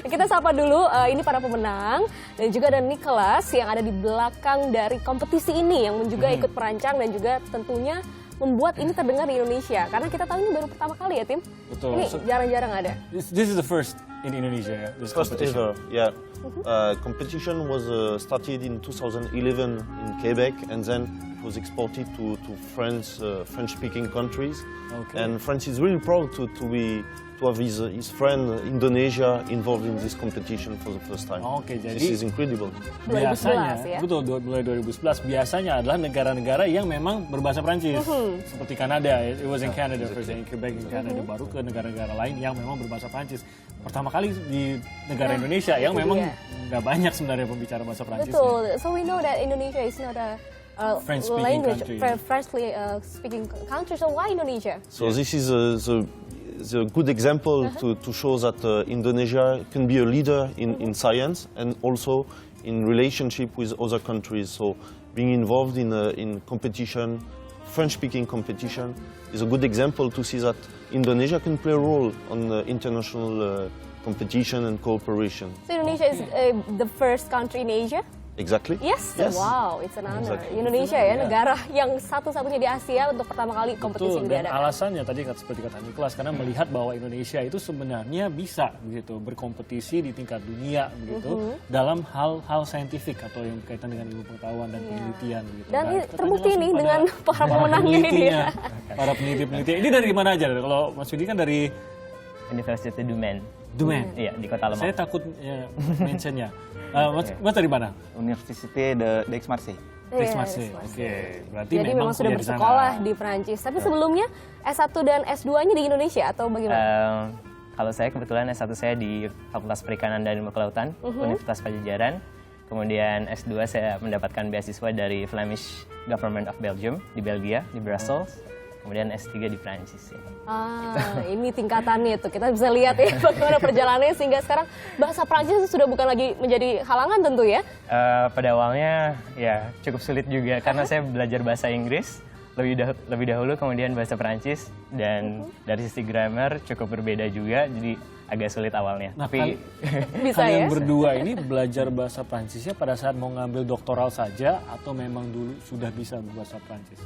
Kita sapa dulu ini para pemenang dan juga ada Nicholas yang ada di belakang dari kompetisi ini yang juga ikut merancang dan juga tentunya membuat ini terdengar di Indonesia. Karena kita tahu ini baru pertama kali ya, Tim. Betul. Ini jarang-jarang ada. This is the first in Indonesia, yeah? This First competition. ever, yeah. Competition was started in 2011 in Quebec, and then it was exported to French-speaking countries. Okay. And France is really proud to have his friend Indonesia involved in this competition for the first time. Oke, jadi This is incredible. 2011 biasanya, ya? betul, mulai 2011 biasanya adalah negara-negara yang memang berbahasa Prancis. Seperti Kanada, it was in Canada first, in Quebec, in Canada, baru ke negara-negara lain yang memang berbahasa Prancis. Pertama kali di negara Indonesia yang memang nggak banyak sebenarnya pembicara bahasa Prancis. Betul. So we know that Indonesia is not a French-speaking language, country. French-speaking country. So why Indonesia? So this is the good example to show that Indonesia can be a leader in science and also in relationship with other countries. So being involved in competition, French-speaking competition, is a good example to see that Indonesia can play a role on international competition and cooperation. So Indonesia is the first country in Asia? Exactly? Yes. Yes. Wow, it's an honor. Exactly. Indonesia ya, negara yang satu-satunya di Asia untuk pertama kali kompetisi Betul, ini dan diadakan. alasannya tadi seperti kata Nicholas, karena melihat bahwa Indonesia itu sebenarnya bisa begitu berkompetisi di tingkat dunia begitu dalam hal-hal saintifik atau yang berkaitan dengan ilmu pengetahuan dan penelitian begitu. Dan Nah, ini kita terbukti tanya nih langsung dengan pada para pemenangnya ini. penelitinya, para peneliti-peneliti. Ini dari mana aja? Kalau Mas Yudi kan dari University Dumaine. Dumaine. Iya, di Kota Lemong. Saya takut mentionnya. Mas dari mana? Université d'Aix-Marseille. Aix Yes, Marseille. Mas. Oke, berarti Jadi memang sudah kuliah di sana. bersekolah di Perancis. Tapi sebelumnya S1 dan S2-nya di Indonesia atau bagaimana? Kalau saya kebetulan S1 saya di Fakultas Perikanan dan Ilmu Kelautan, Universitas Pajajaran. Kemudian S2 saya mendapatkan beasiswa dari Flemish Government of Belgium di Belgia, di Brussels. Kemudian S3 di Prancis. Ya. Ini tingkatannya tuh, kita bisa lihat ya bagaimana perjalanannya sehingga sekarang bahasa Prancis sudah bukan lagi menjadi halangan tentu ya. Pada awalnya ya cukup sulit juga karena saya belajar bahasa Inggris lebih dahulu, kemudian bahasa Prancis, dan dari sisi grammar cukup berbeda juga, jadi agak sulit awalnya. Nah, Tapi Bisa kalian ya? berdua ini belajar bahasa Prancisnya pada saat mau ngambil doktoral saja atau memang dulu sudah bisa bahasa Prancis?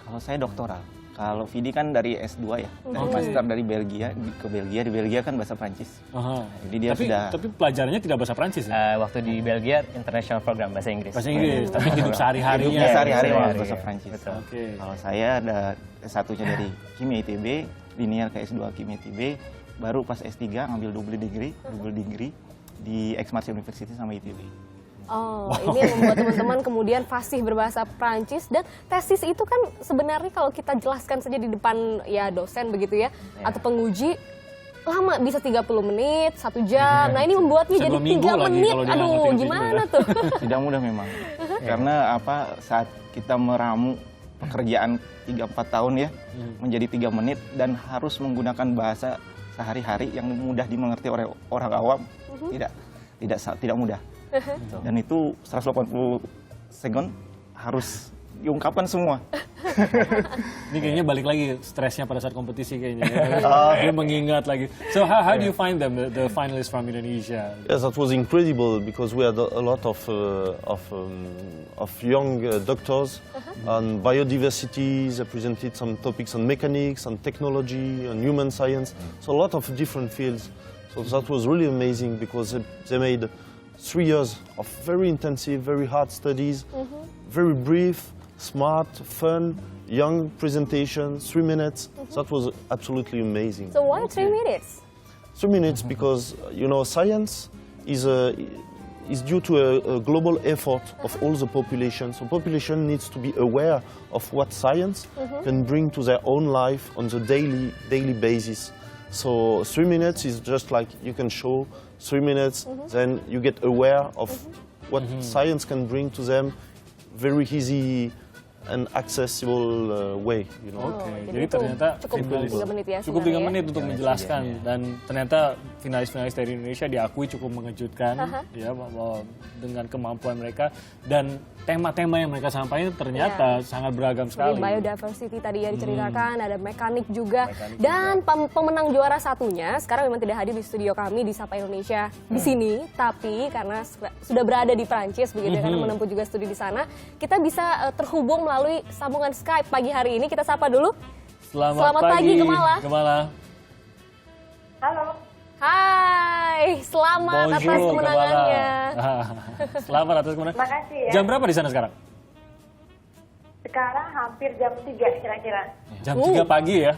Kalau saya doktoral. Kalau Vidi kan dari S2 ya, dari master dari Belgia ke Belgia, di Belgia kan bahasa Prancis. Aha. Jadi dia Tapi pelajarannya tidak bahasa Prancis ya? waktu di Belgia International Program bahasa Inggris. Bahasa Inggris, tapi hidup sehari-harinya. Hidupnya sehari-hari sehari-hari, bahasa ya. Prancis. Betul. Oke. Kalau saya ada S1-nya dari Kimia ITB, linear ke S2 Kimia ITB, baru pas S3 ngambil double degree di Aix-Marseille University sama ITB. Oh, ini yang membuat teman-teman kemudian fasih berbahasa Prancis. Dan tesis itu kan sebenarnya kalau kita jelaskan saja di depan ya dosen begitu ya, atau penguji, lama bisa 30 menit, 1 jam. Nah ini membuatnya Bisa jadi 2 minggu 3 lagi menit. kalau dia nggak Aduh, ngerti-ngerti gimana juga. tuh? Tidak mudah memang. Karena saat kita meramu pekerjaan 3-4 tahun ya, menjadi 3 menit dan harus menggunakan bahasa sehari-hari yang mudah dimengerti oleh orang awam, tidak mudah. Dan itu 180 second harus diungkapkan semua. Ini kayaknya balik lagi stresnya pada saat kompetisi kayaknya. Dia mengingat lagi. So how do you find them, the finalists from Indonesia? Yes, that was incredible because we had a lot of young doctors on biodiversity. They presented some topics on mechanics, on technology, on human science. So a lot of different fields. So that was really amazing because they made 3 years of very intensive, very hard studies, very brief, smart, fun, young presentation, 3 minutes. That was absolutely amazing. So why 3 minutes? 3 minutes because, science is due to a global effort of all the population. So population needs to be aware of what science can bring to their own life on the daily basis. So 3 minutes is just like you can show 3 minutes, then you get aware of what science can bring to them. Very easy and accessible way, you know. Oke, jadi jadi itu ternyata cukup finalis- 3 menit ya Cukup 3 sebenarnya. menit untuk menjelaskan dan ternyata finalis-finalis dari Indonesia diakui cukup mengejutkan ya bahwa dengan kemampuan mereka dan tema-tema yang mereka sampaikan ternyata sangat beragam Jadi sekali. biodiversity tadi ya diceritakan, ada mekanik juga. Mekanik Dan pemenang juara satunya sekarang memang tidak hadir di studio kami di Sapa Indonesia di sini, tapi karena sudah berada di Prancis begitu ya, karena menempuh juga studi di sana, kita bisa terhubung melalui sambungan Skype pagi hari ini. Kita sapa dulu. Selamat pagi, Gemala. Gemala. Halo, Hai, selamat atas Bonjour, kemenangannya. Gemala. Selamat atas kemenangan. makasih ya. Jam berapa di sana sekarang? Sekarang hampir jam 3 kira-kira. Jam 3 pagi ya?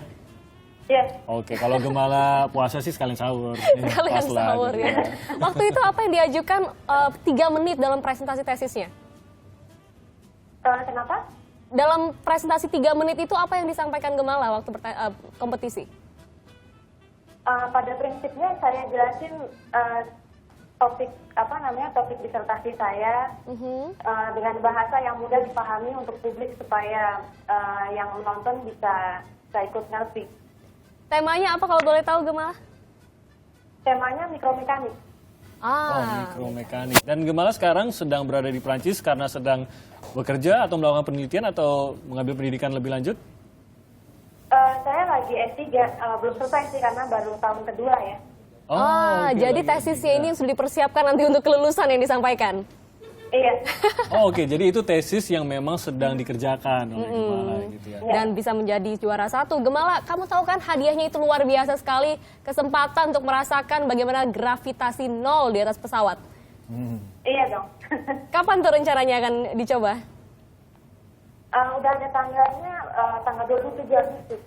Iya, Oke, kalau Gemala puasa sih sekalian sahur. Kalian Pas lah, sahur gitu. ya. Waktu itu apa yang diajukan 3 menit dalam presentasi tesisnya? kenapa? Dalam presentasi 3 menit itu apa yang disampaikan Gemala waktu kompetisi? Pada prinsipnya saya jelasin topik disertasi saya dengan bahasa yang mudah dipahami untuk publik supaya yang menonton bisa ikut ngerti. Temanya apa kalau boleh tahu Gemala? Temanya mikromekanik. Oh, mikromekanik. Dan Gemala sekarang sedang berada di Prancis karena sedang bekerja atau melakukan penelitian atau mengambil pendidikan lebih lanjut? Saya lagi S3, belum selesai sih karena baru tahun kedua ya. Oke, jadi lagi tesisnya ini yang sudah dipersiapkan nanti untuk kelulusan yang disampaikan. Iya. Oke, jadi itu tesis yang memang sedang dikerjakan oleh Gemala gitu ya. Dan bisa menjadi juara 1. Gemala, kamu tahu kan hadiahnya itu luar biasa sekali. Kesempatan untuk merasakan bagaimana gravitasi nol di atas pesawat. Iya dong. Kapan tuh rencananya akan dicoba? Udah ada tanggalnya, tanggal 27 Agustus.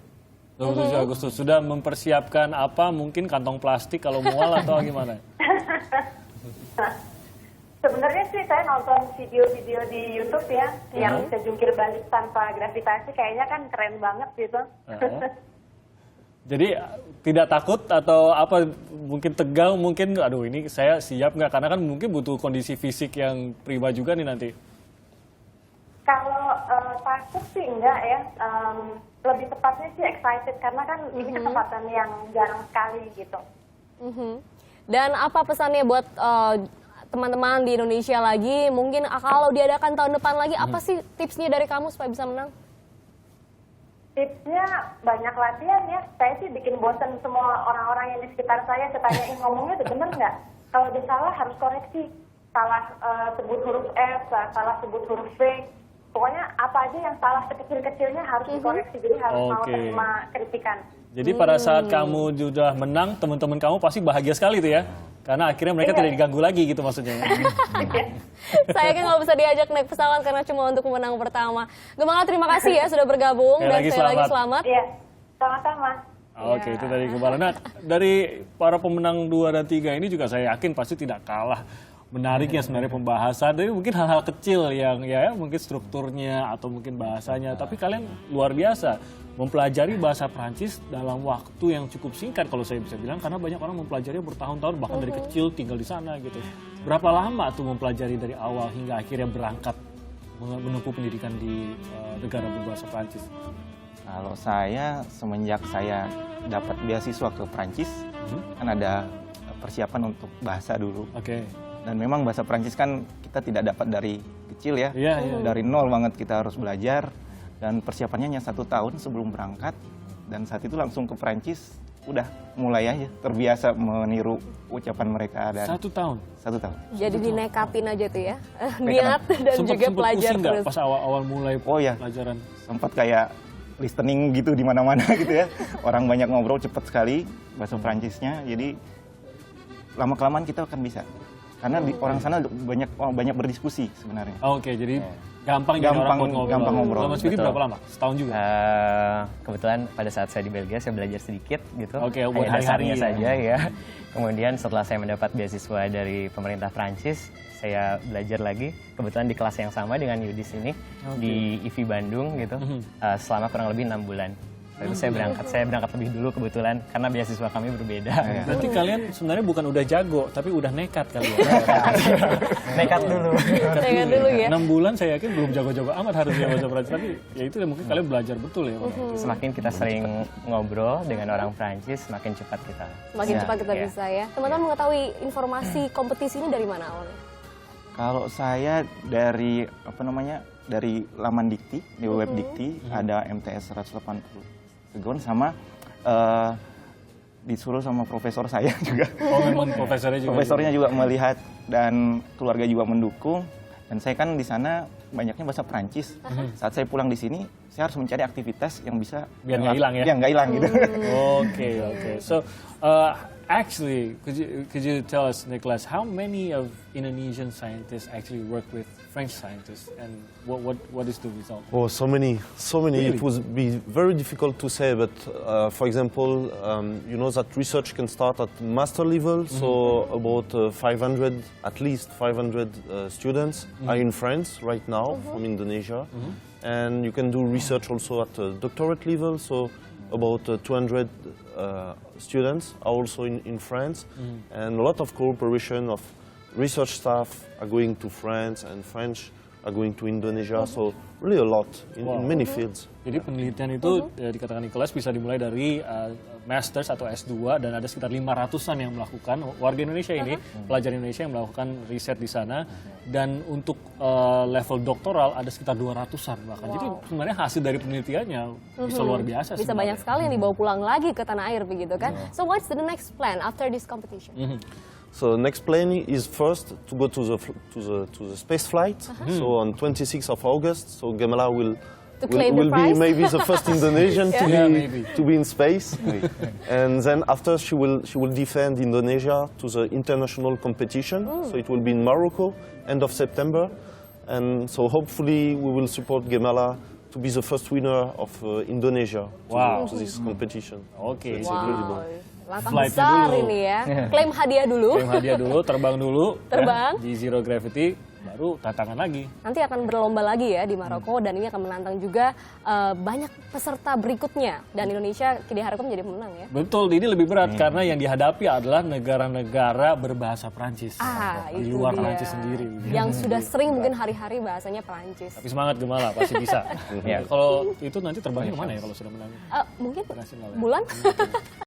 27 Agustus sudah mempersiapkan apa? Mungkin kantong plastik kalau mual atau gimana? Sebenarnya sih saya nonton video-video di YouTube ya, yang bisa jungkir balik tanpa gravitasi, kayaknya kan keren banget gitu. Jadi tidak takut atau apa? Mungkin tegang, mungkin aduh ini saya siap nggak? Karena kan mungkin butuh kondisi fisik yang prima juga nih nanti. Kalau takut sih enggak ya, lebih tepatnya sih excited karena kan ini kesempatan yang jarang sekali gitu. Dan apa pesannya buat teman-teman di Indonesia lagi? Mungkin kalau diadakan tahun depan lagi, apa sih tipsnya dari kamu supaya bisa menang? Tipsnya banyak latihan ya. Saya sih bikin bosen semua orang-orang yang di sekitar saya. Saya tanyain ngomongnya udah bener nggak? Kalau dia salah harus koreksi. Salah sebut huruf F, salah sebut huruf V. Pokoknya apa aja yang salah sekecil-kecilnya harus dikoreksi. Jadi harus mau terima kritikan. Jadi pada saat kamu sudah menang, teman-teman kamu pasti bahagia sekali tuh ya? Karena akhirnya mereka tidak diganggu lagi gitu maksudnya. Saya kan nggak bisa diajak naik pesawat karena cuma untuk pemenang pertama. Gemala, terima kasih ya sudah bergabung dan sekali lagi selamat. Iya, sama-sama. Oke, itu dari Gemala. Nah, dari para pemenang 2 dan 3 ini juga saya yakin pasti tidak kalah menariknya sebenarnya pembahasan. Dari mungkin hal-hal kecil yang ya mungkin strukturnya atau mungkin bahasanya. Tapi kalian luar biasa mempelajari bahasa Prancis dalam waktu yang cukup singkat kalau saya bisa bilang. Karena banyak orang mempelajari bertahun-tahun bahkan dari kecil tinggal di sana gitu. Berapa lama tuh mempelajari dari awal hingga akhirnya berangkat menempuh pendidikan di negara berbahasa Prancis? Kalau saya semenjak saya dapat beasiswa ke Prancis, kan ada persiapan untuk bahasa dulu. Oke. Dan memang bahasa Prancis kan kita tidak dapat dari kecil ya, Iya. dari nol banget kita harus belajar. Dan persiapannya hanya 1 tahun sebelum berangkat. Dan saat itu langsung ke Prancis, udah mulai aja terbiasa meniru ucapan mereka. Dan 1 tahun? 1 tahun. Jadi dinekatin aja tuh ya, niat dan Sempet juga pelajar pusing nggak terus. pas awal-awal mulai Oh ya, pelajaran? sempat kayak listening gitu di mana-mana gitu ya. Orang banyak ngobrol cepat sekali bahasa Prancisnya. Jadi lama-kelamaan kita akan bisa. Karena orang sana banyak berdiskusi sebenarnya. Oke, jadi gampang jadi orang buat ngobrol. gampang ngobrol. Kalau Mas Fidi Betul. berapa lama? Setahun juga? Kebetulan pada saat saya di Belgia saya belajar sedikit gitu, Oke, buat hanya hari-hari dasarnya ya. saja ya. Kemudian setelah saya mendapat beasiswa dari pemerintah Prancis, saya belajar lagi. Kebetulan di kelas yang sama dengan Yudis ini di IFI Bandung gitu, selama kurang lebih 6 bulan. Lalu saya berangkat lebih dulu kebetulan karena beasiswa kami berbeda. Berarti kalian sebenarnya bukan udah jago, tapi udah nekat kali ya. Nekat dulu. Jangan dulu ya. 6 bulan saya yakin belum jago-jago amat harusnya bahasa Prancis, tapi ya itu mungkin kalian belajar betul ya. Semakin kita sering ngobrol dengan orang Prancis, semakin cepat kita. Semakin cepat kita Iya. bisa ya. Teman-teman mengetahui informasi kompetisi ini dari mana awalnya? Kalau saya dari dari laman Dikti, di web Dikti ada MTS 180 Segon sama disuruh sama profesor saya juga. Oh memang Profesornya juga melihat dan keluarga juga mendukung. Dan saya kan di sana banyaknya bahasa Prancis. Saat saya pulang di sini, saya harus mencari aktivitas yang bisa Biar nggak hilang ya? Yang nggak hilang gitu. Okay. So, actually, could you tell us, Nicholas, how many of Indonesian scientists actually work with French scientists, and what is the result? Oh, so many. Really? It would be very difficult to say, but for example, you know that research can start at master level, so about 500, at least 500 students are in France right now from Indonesia, and you can do research also at doctorate level, so about 200 students are also in France, and a lot of cooperation of research staff are going to France and French are going to Indonesia, so really a lot in many fields. Jadi penelitian itu dikatakan Nicholas bisa dimulai dari Masters atau S2 dan ada sekitar 500-an yang melakukan, warga Indonesia ini, pelajar Indonesia yang melakukan riset di sana, dan untuk level doktoral ada sekitar 200-an bahkan. Jadi sebenarnya hasil dari penelitiannya bisa luar biasa. Bisa banyak sekali yang dibawa pulang lagi ke tanah air begitu kan. So what's the next plan after this competition? So next plan is first to go to the space flight. So on 26th of August, so Gemala will claim the be prize? maybe the first Indonesian Yeah, maybe. to be in space, and then after she will defend Indonesia to the international competition. So it will be in Morocco end of September, and so hopefully we will support Gemala to be the first winner of Indonesia to this competition. Oke. So it's incredible. Langkah Flightnya besar dulu. ini ya. Klaim hadiah dulu. Klaim hadiah dulu, terbang dulu. Terbang. Ya, di Zero Gravity, baru tantangan lagi. Nanti akan berlomba lagi ya di Maroko dan ini akan menantang juga banyak peserta berikutnya dan Indonesia diharapkan menjadi pemenang ya. Betul, ini lebih berat karena yang dihadapi adalah negara-negara berbahasa Prancis. Di Itu luar dia. Prancis sendiri. Yang sudah sering mungkin hari-hari bahasanya Prancis. Tapi semangat Gemala, pasti bisa. Ya. Kalau itu nanti terbangnya kemana ya kalau sudah menang? Mungkin Nasional ya? bulan?